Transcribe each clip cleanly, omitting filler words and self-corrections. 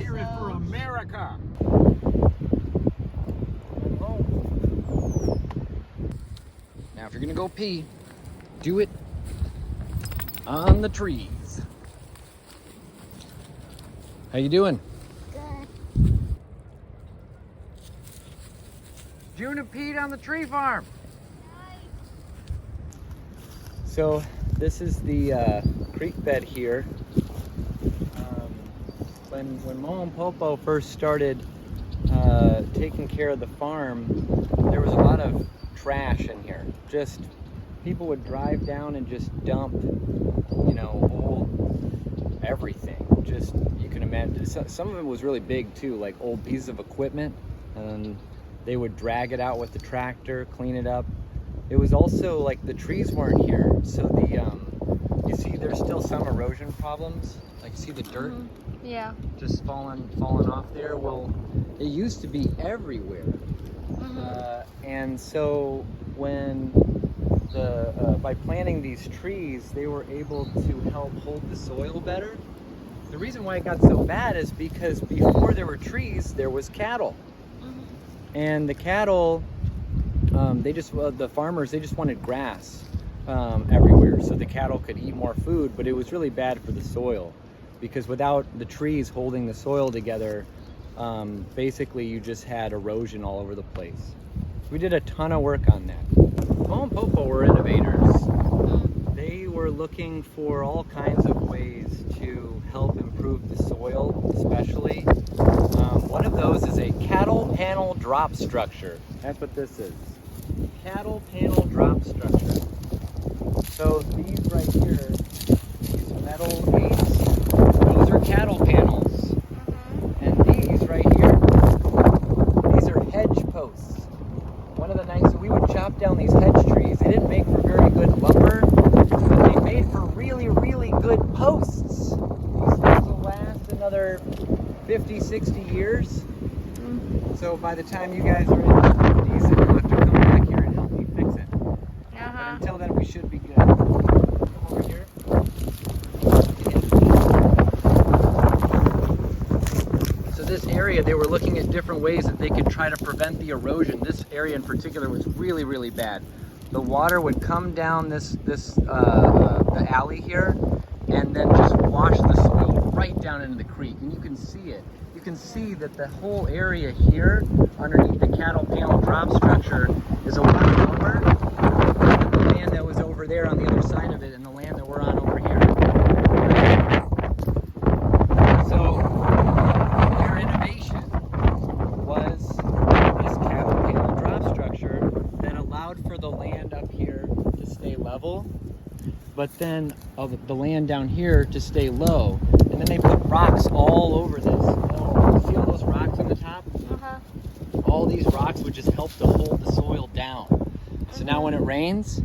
Here is for America. Now, if you're gonna go pee, do it on the trees. How you doing? Good. Juna peed on the tree farm. So this is the creek bed here. When Momow and Popow first started taking care of the farm, there was a lot of trash in here. Just people would drive down and just dump, you know, old everything. Just, you can imagine, some of it was really big too, like old pieces of equipment, and they would drag it out with the tractor, clean it up. It was also like the trees weren't here, so the you see there's still some erosion problems. Like, see the dirt? Mm-hmm. Yeah. Just falling off there. Well, it used to be everywhere. Mm-hmm. And so when by planting these trees, they were able to help hold the soil better. The reason why it got so bad is because before there were trees, there was cattle. Mm-hmm. And the cattle, the farmers, they just wanted grass everywhere so the cattle could eat more food, but it was really bad for the soil because without the trees holding the soil together, basically you just had erosion all over the place. We did a ton of work on that. Momow and Popow were innovators. They were looking for all kinds of ways to help improve the soil, especially. One of those is a cattle panel drop structure. That's what this is. Cattle panel drop structure. So these right here, these metal gates, those are cattle panels. And these right here, these are hedge posts. One of the nights we would chop down these hedge trees. They didn't make for very good lumber, but they made for really, really good posts. These things will last another 50, 60 years. So by the time you guys are in your 50s, you'll have to come back here and help me fix it. But until then, we should be good. Come over here. So this area, they were looking at different ways that they could try to prevent the erosion. This area in particular was really, really bad. The water would come down the alley here and then just wash the soil right down into the creek. And you can see it. You can see that the whole area here underneath the cattle panel drop structure is a lot lower than the land that was over there on the other side of it and the land that we're on over here. So their innovation was this cattle panel drop structure that allowed for the land up here to stay level, but then the land down here to stay low. And then they put rocks all over this. See all those rocks on the top? All these rocks would just help to hold the soil down. So now when it rains,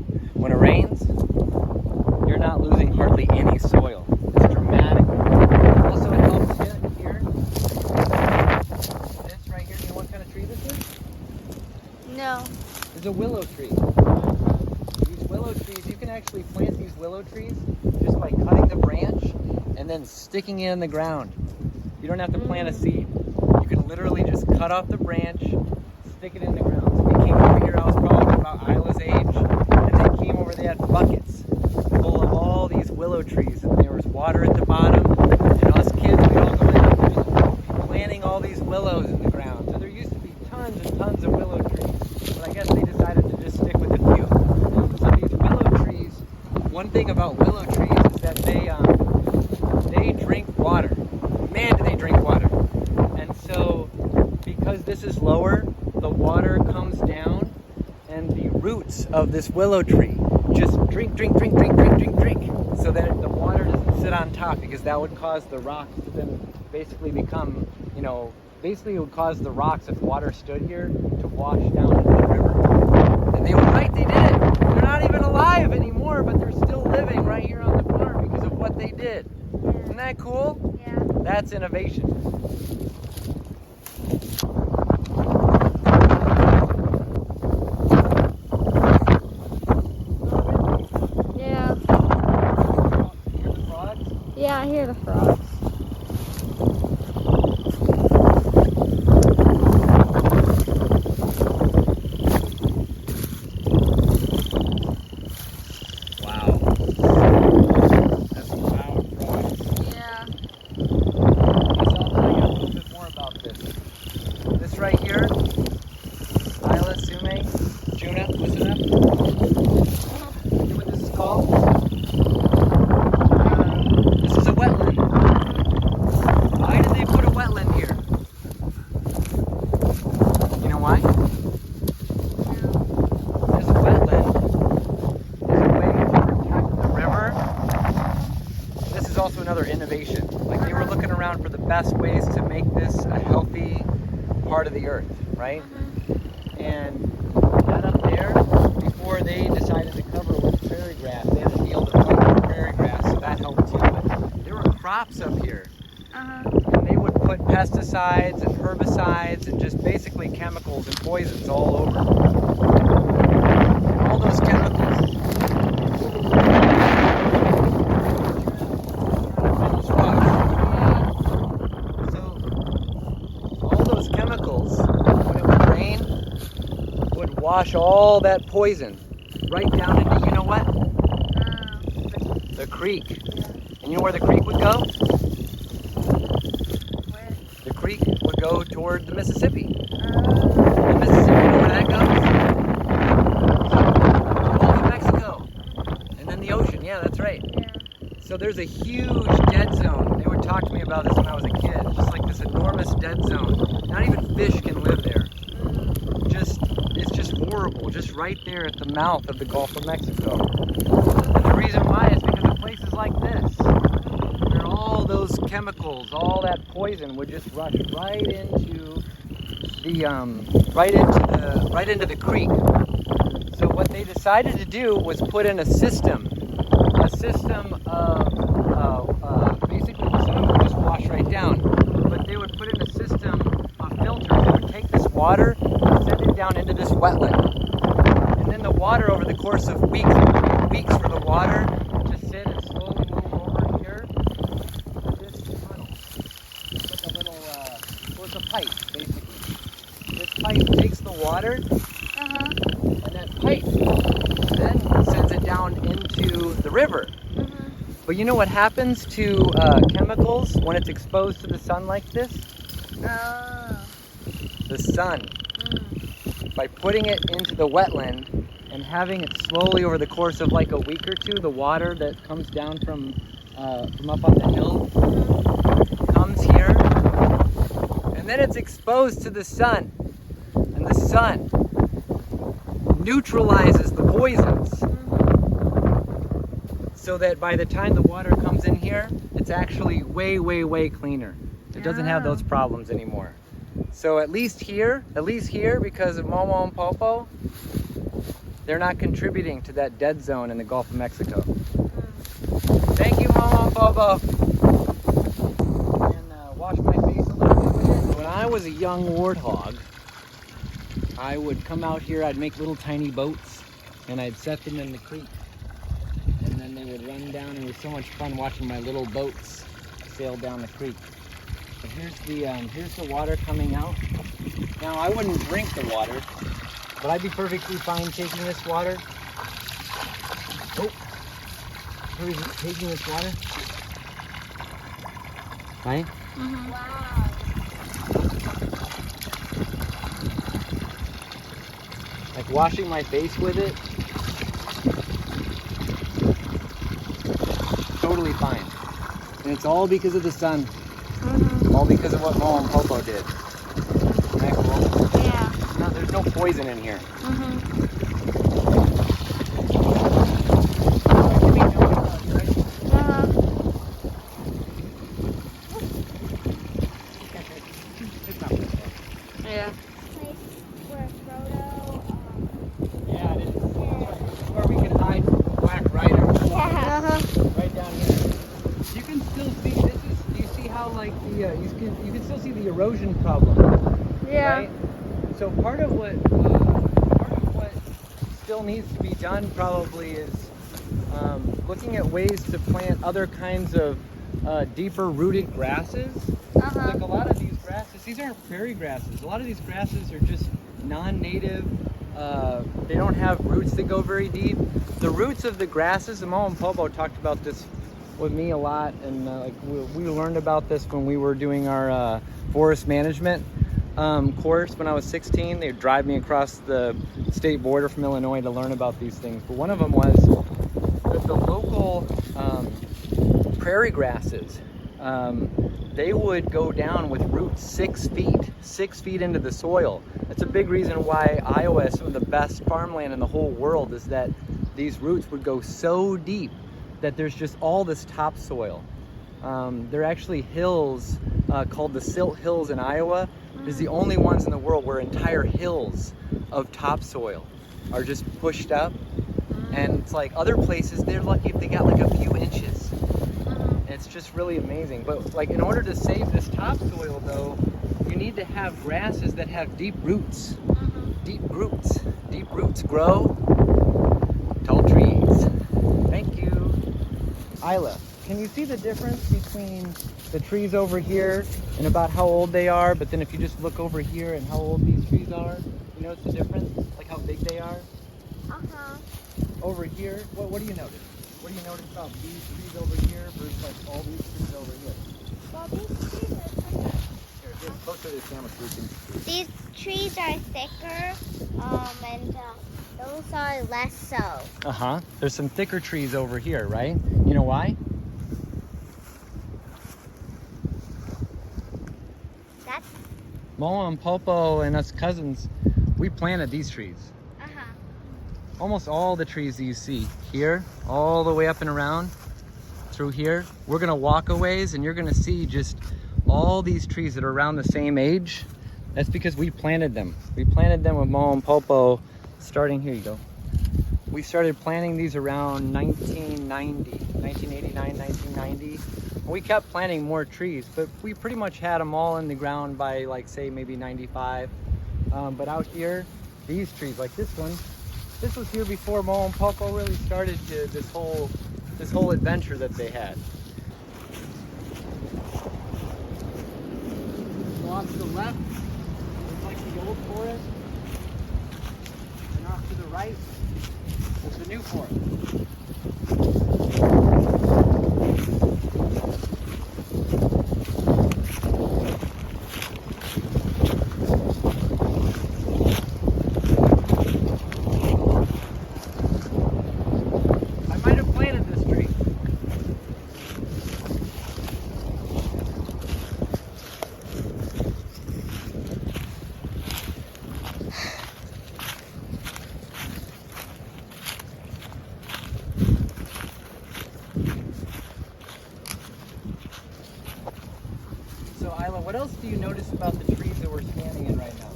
you're not losing hardly any soil. It's dramatic. Also, it helps you here. This right here, do you know what kind of tree this is? No. It's a willow tree. These willow trees, you can actually plant these willow trees just by cutting the branch and then sticking it in the ground. You don't have to plant a seed. You can literally just cut off the branch, stick it in the ground. So we came over here, I was probably about Aila's age, and they came over, they had buckets full of all these willow trees, and there was water at the bottom, and us kids, we'd all go in and just be planting all these willows in the ground. So there used to be tons and tons of willow trees, but I guess they decided to just stick with a few. So these willow trees, one thing about willow trees is that they drink water. Man, do they drink water. And so, because this is lower, the water comes down, and the roots of this willow tree just drink, so that the water doesn't sit on top, because that would cause the rocks to then basically become, basically it would cause the rocks, if water stood here, to wash down into the river. And they were right, they did it. They're not even alive anymore, but they're still living right here on the farm because of what they did. Isn't that cool? Yeah. That's innovation. Yeah. Hear the frogs? Yeah, I hear the frogs. conservation. Like they were looking around for the best ways to make this a healthy part of the earth, right? And that up there, before they decided to cover with prairie grass, they had a deal to plant with prairie grass, so that helped too. But there were crops up here, and they would put pesticides and herbicides and just basically chemicals and poisons all over. And all those chemicals. So all those chemicals, when it would rain, would wash all that poison right down into, you know what? The creek. And you know where the creek would go? Where? The creek would go toward the Mississippi. The Mississippi, you know where that goes? Gulf of Mexico. And then the ocean, yeah, that's right. Yeah. So there's a huge dead zone. They would talk to me about this when I was a kid. Just like this enormous dead zone. Not even fish can live there. It's just horrible. Just right there at the mouth of the Gulf of Mexico. And the reason why is because of places like this. Where all those chemicals, all that poison would just rush right into the creek. So what they decided to do was put in a system of basically the sun would just wash right down, but they would put in a system of filters. They would take this water and send it down into this wetland, and then the water over the course of weeks, it would take weeks for the water to sit and slowly move over here to this tunnel. It's like a little, well, it's a pipe basically. This pipe takes the water, and that pipe then sends it down into the river. But you know what happens to chemicals when it's exposed to the sun like this? The sun. By putting it into the wetland and having it slowly over the course of like a week or two, the water that comes down from up on the hill comes here, and then it's exposed to the sun, and the sun neutralizes the poisons. So that by the time the water comes in here, it's actually way, way, way cleaner. It doesn't have those problems anymore. So at least here, because of Momow and Popow, they're not contributing to that dead zone in the Gulf of Mexico. Thank you, Momow and Popow. And wash my face a little bit with it. When I was a young warthog, I would come out here, I'd make little tiny boats, and I'd set them in the creek. And then they would run down, and it was so much fun watching my little boats sail down the creek. But here's the water coming out. Now I wouldn't drink the water, but I'd be perfectly fine taking this water. Oh, who's taking this water? Right? Wow. Like washing my face with it. Totally fine. And it's all because of the sun. All because of what Momow and Popow did. Isn't that cool? Yeah. No, there's no poison in here. Yeah. Yeah, it is. This is where we can hide Black Rider. Right down here. You can still see, do you see how like you can still see the erosion problem. Yeah. Right? So part of what still needs to be done probably is looking at ways to plant other kinds of deeper rooted grasses. Like a lot of these grasses, these aren't prairie grasses. A lot of these grasses are just non-native. They don't have roots that go very deep. The roots of the grasses, and Momow and Popow talked about this with me a lot, and like we learned about this when we were doing our forest management course when I was 16. They would drive me across the state border from Illinois to learn about these things. But one of them was that the local prairie grasses, they would go down with roots 6 feet into the soil. That's a big reason why Iowa is some of the best farmland in the whole world, is that these roots would go so deep that there's just all this topsoil. They're actually hills called the Silt Hills in Iowa. It's the only ones in the world where entire hills of topsoil are just pushed up. And it's like other places, they're lucky if they got like a few inches. And it's just really amazing. But like in order to save this topsoil though, you need to have grasses that have deep roots. Deep roots. Deep roots grow tall trees. Thank you. Isla, can you see the difference between the trees over here and about how old they are, but then if you just look over here and how old these trees are, you notice the difference? Like how big they are? Over here, what do you notice? What do you notice about these trees over here versus like all these trees over here? Well, these trees are thicker. Here, get closer to the camera so we can see. These trees are thicker, and those are less so. There's some thicker trees over here, right? You know why? That's Momow and Popow and us cousins, we planted these trees. Almost all the trees that you see here, all the way up and around through here, we're gonna walk a ways and you're gonna see just all these trees that are around the same age. That's because we planted them. We planted them with Momow and Popow starting, here you go. We started planting these around 1989, 1990. We kept planting more trees, but we pretty much had them all in the ground by like say maybe 95. But out here, these trees, like this one, this was here before Momow and Popow really started this whole adventure that they had. So off to the left, it's like the old forest, and off to the right, it's the new forest. So Isla, what else do you notice about the trees that we're standing in right now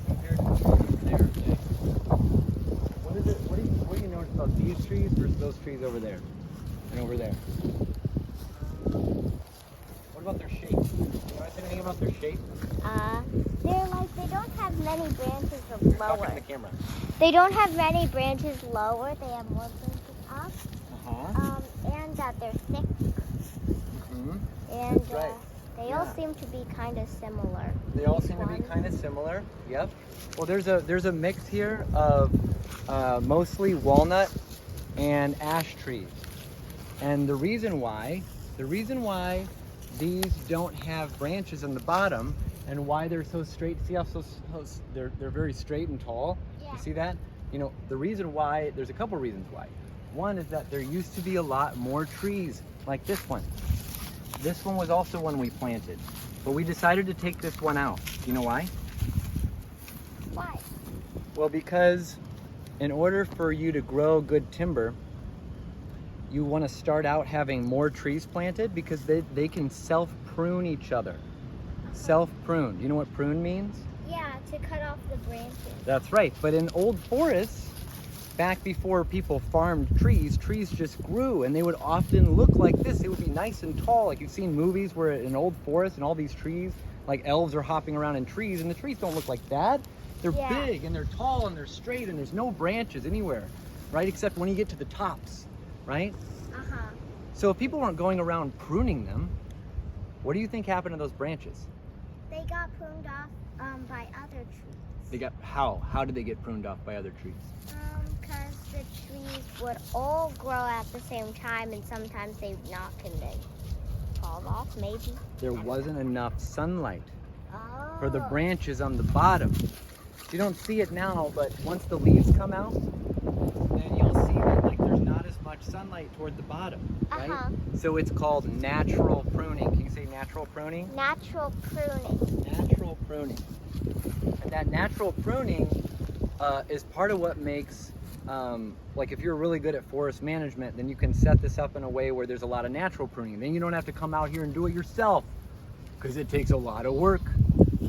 compared to the trees there? What do you notice about these trees versus those trees over there and over there? What about their shape? Do you notice anything about their shape? They're like, they don't have many branches You're lower. talking to the camera. They don't have many branches lower. They have more branches up. And they're thick. And That's right. they all seem to be kind of similar. They all seem to be kind of similar. Yep. Well, there's a mix here of mostly walnut and ash trees, and the reason why these don't have branches on the bottom and why they're so straight. See how they're very straight and tall. Yeah. You see that? You know the reason why. There's a couple reasons why. One is that there used to be a lot more trees like this one. This one was also one we planted, but we decided to take this one out. Do you know why? Why? Well, because in order for you to grow good timber, you want to start out having more trees planted because they can self-prune each other. Self-prune. Do you know what prune means? Yeah, to cut off the branches. That's right. But in old forests, back before people farmed trees just grew, and they would often look like this. They would be nice and tall, like you've seen movies where in an old forest and all these trees, like elves are hopping around in trees, and the trees don't look like that. They're big and they're tall and they're straight and there's no branches anywhere, right? Except when you get to the tops, right? So if people weren't going around pruning them, what do you think happened to those branches? They got pruned off by other trees. They got, how did they get pruned off by other trees? Because the trees would all grow at the same time, and sometimes they would knock and they fall off, maybe. There wasn't enough sunlight Oh. for the branches on the bottom. You don't see it now, but once the leaves come out, then you'll see that like there's not as much sunlight toward the bottom, right? So it's called natural pruning. Can you say natural pruning? Natural pruning. Natural pruning. And that natural pruning is part of what makes, like if you're really good at forest management, then you can set this up in a way where there's a lot of natural pruning. Then you don't have to come out here and do it yourself, because it takes a lot of work.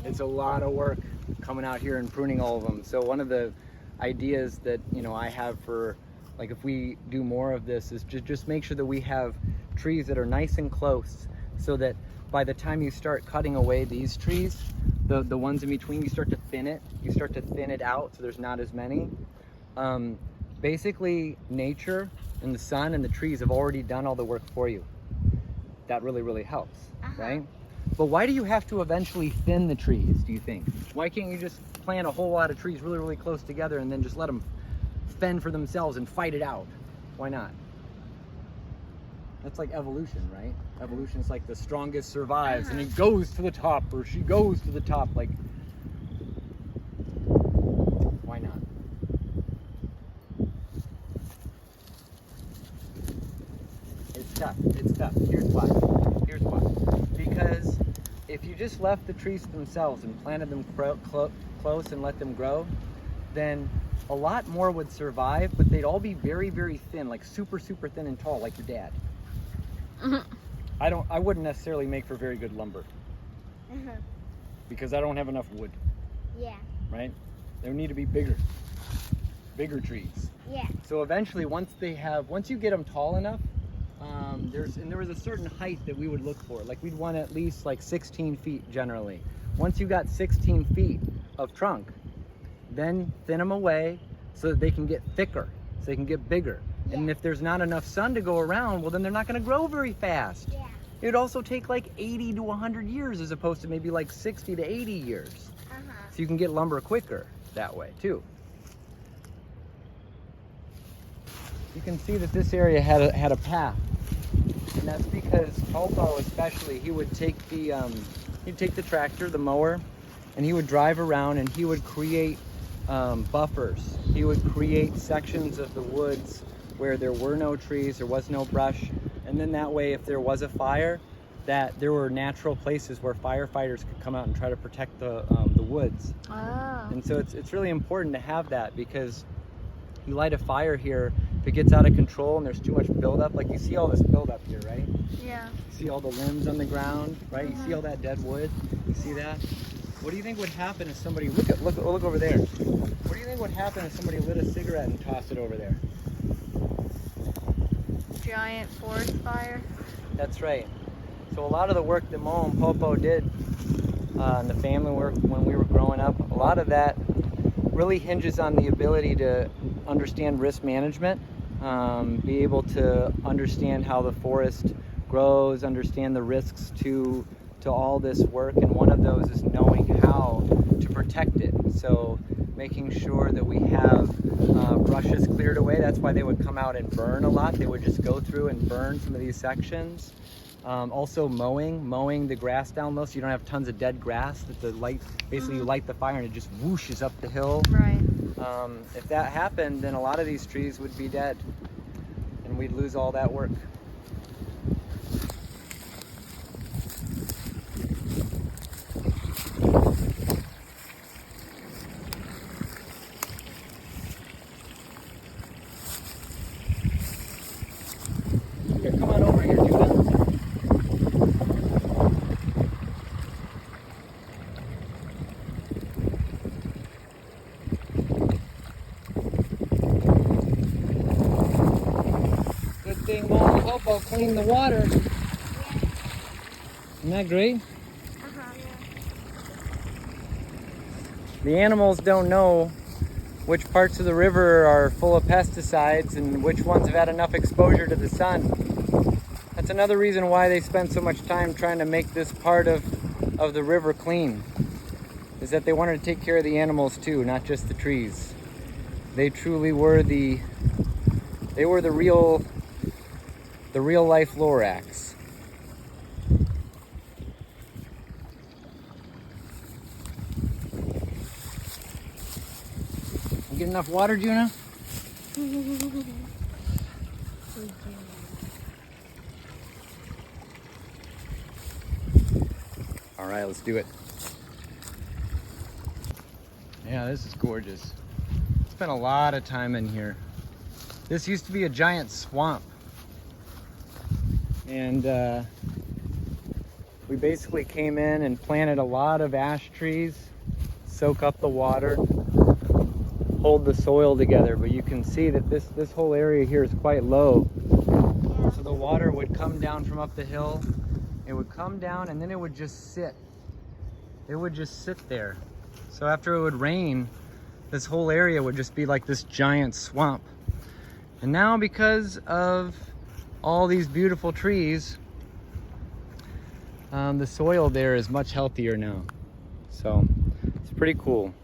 It's a lot of work coming out here and pruning all of them. So one of the ideas that, you know, I have for, like, if we do more of this is just make sure that we have trees that are nice and close, so that by the time you start cutting away these trees, the ones in between, you start to thin it. You start to thin it out so there's not as many. Basically, nature and the sun and the trees have already done all the work for you. That really, really helps, right? But why do you have to eventually thin the trees, do you think? Why can't you just plant a whole lot of trees really, really close together and then just let them fend for themselves and fight it out? Why not? That's like evolution, right? Evolution's like the strongest survives and it goes to the top, or she goes to the top. Like, why not? It's tough. It's tough. Here's why. Here's why. Because if you just left the trees to themselves and planted them close and let them grow, then a lot more would survive, but they'd all be very, very thin, like super, super thin and tall, like your dad. I wouldn't necessarily make for very good lumber. Because I don't have enough wood. Yeah. Right? They would need to be bigger trees. Yeah. So eventually, once you get them tall enough, there was a certain height that we would look for. Like, we'd want at least like 16 feet generally. Once you got 16 feet of trunk, then thin them away so that they can get thicker, so they can get bigger. Yeah. And if there's not enough sun to go around, well, then they're not going to grow very fast. Yeah. It would also take like 80 to 100 years as opposed to maybe like 60 to 80 years. So you can get lumber quicker that way too. You can see that this area had a path, and that's because Popow, especially, he would take the tractor, the mower, and he would drive around and he would create buffers. He would create sections of the woods where there were no trees, there was no brush, and then that way, if there was a fire, that there were natural places where firefighters could come out and try to protect the woods. Oh. And so it's really important to have that, because you light a fire here, if it gets out of control and there's too much buildup, like you see all this buildup here, right? Yeah. You see all the limbs on the ground, right? You see all that dead wood. You see that? What do you think would happen if somebody look over there? What do you think would happen if somebody lit a cigarette and tossed it over there? Giant forest fire. That's right. So a lot of the work that Momow and Popow did in the family work when we were growing up, a lot of that really hinges on the ability to understand risk management, be able to understand how the forest grows, understand the risks to all this work, and one of those is knowing how to protect it. So making sure that we have brushes cleared away. That's why they would come out and burn a lot. They would just go through and burn some of these sections. Also mowing the grass down low, so you don't have tons of dead grass that the light, basically you light the fire and it just whooshes up the hill. Right. If that happened, then a lot of these trees would be dead and we'd lose all that work. Here, come on over here, Judah. Good thing Momow and Popow cleaned the water. Isn't that great? The animals don't know which parts of the river are full of pesticides and which ones have had enough exposure to the sun. That's another reason why they spend so much time trying to make this part of the river clean, is that they wanted to take care of the animals too, not just the trees. They truly were the real life Lorax. You get enough water, Juna? All right, let's do it. Yeah, this is gorgeous. spent a lot of time in here. This used to be a giant swamp. And we basically came in and planted a lot of ash trees, soak up the water, hold the soil together. But you can see that this whole area here is quite low. So the water would come down from up the hill. It would come down and then it would just sit. It would just sit there. So after it would rain, this whole area would just be like this giant swamp. And now, because of all these beautiful trees, the soil there is much healthier now. So it's pretty cool.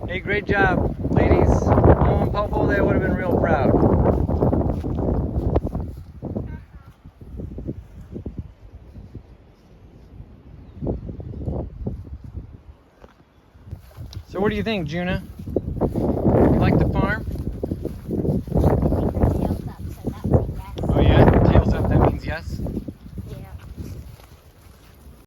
Hey, great job, ladies. Momow and Popow, they would have been real proud. So what do you think, Juna? You like the farm?